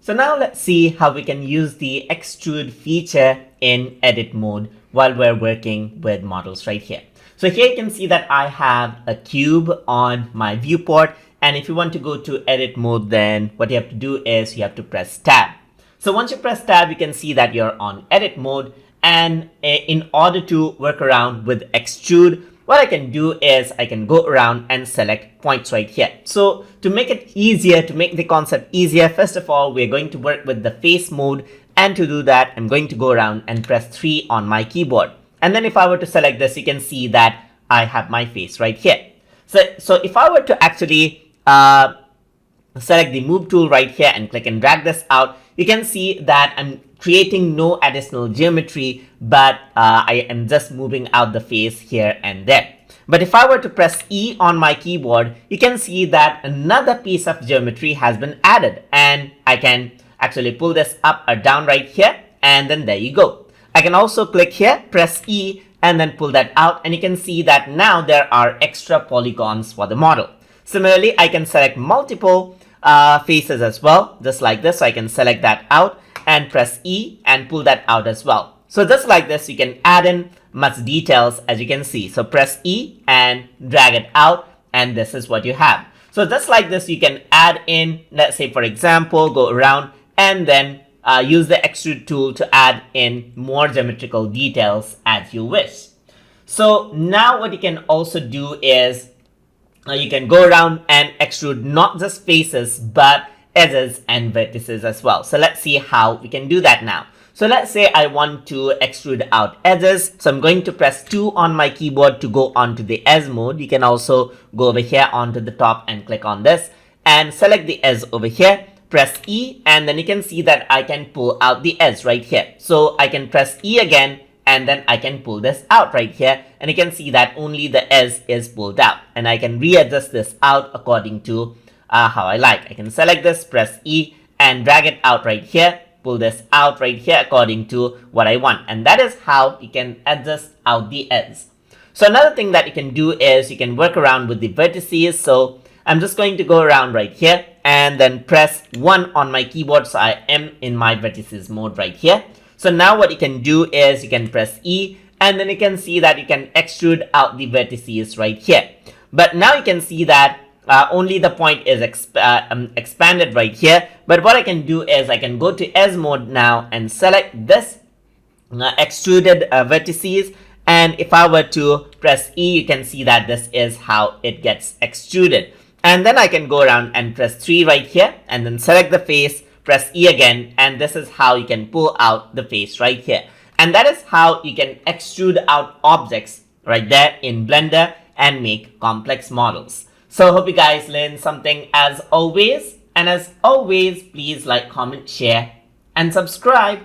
So now let's see how we can use the extrude feature in edit mode while we're working with models right here. So here you can see that I have a cube on my viewport, and if you want to go to edit mode, then what you have to do is you have to press tab. So once you press tab, you can see that you're on edit mode, and in order to work around with extrude, what I can do is I can go around and select points right here. So to make it easier, to make the concept easier, first of all, we're going to work with the face mode. And to do that, I'm going to go around and press 3 on my keyboard. And then if I were to select this, you can see that I have my face right here. So if I were to actually select the move tool right here and click and drag this out, you can see that I'm creating no additional geometry, but I am just moving out the face here and there. But if I were to press E on my keyboard, you can see that another piece of geometry has been added, and I can actually pull this up or down right here, and then there you go. I can also click here, press E, and then pull that out, and you can see that now there are extra polygons for the model. Similarly, I can select multiple faces as well, just like this. So I can select that out and press E and pull that out as well. So just like this, you can add in much details, as you can see. So press E and drag it out, and this is what you have. So just like this, you can add in, let's say for example, go around and then use the extrude tool to add in more geometrical details as you wish. So now what you can also do is you can go around and extrude not just faces, but edges and vertices as well. So let's see how we can do that now. So let's say I want to extrude out edges. So I'm going to press 2 on my keyboard to go onto the edge mode. You can also go over here onto the top and click on this and select the edge over here. Press E, and then you can see that I can pull out the edge right here. So I can press E again, and then I can pull this out right here, and you can see that only the edge is pulled out, and I can readjust this out according to how I like. I can select this, press E, and drag it out right here, pull this out right here according to what I want, and that is how you can adjust out the edge. So another thing that you can do is you can work around with the vertices. So I'm just going to go around right here and then press 1 on my keyboard. So I am in my vertices mode right here. So now what you can do is you can press E, and then you can see that you can extrude out the vertices right here. But now you can see that only the point is expanded right here. But what I can do is I can go to edge mode now and select this extruded vertices. And if I were to press E, you can see that this is how it gets extruded. And then I can go around and press 3 right here and then select the face, press E again, and this is how you can pull out the face right here. And that is how you can extrude out objects right there in Blender and make complex models. So hope you guys learned something as always. And as always, please like, comment, share, and subscribe.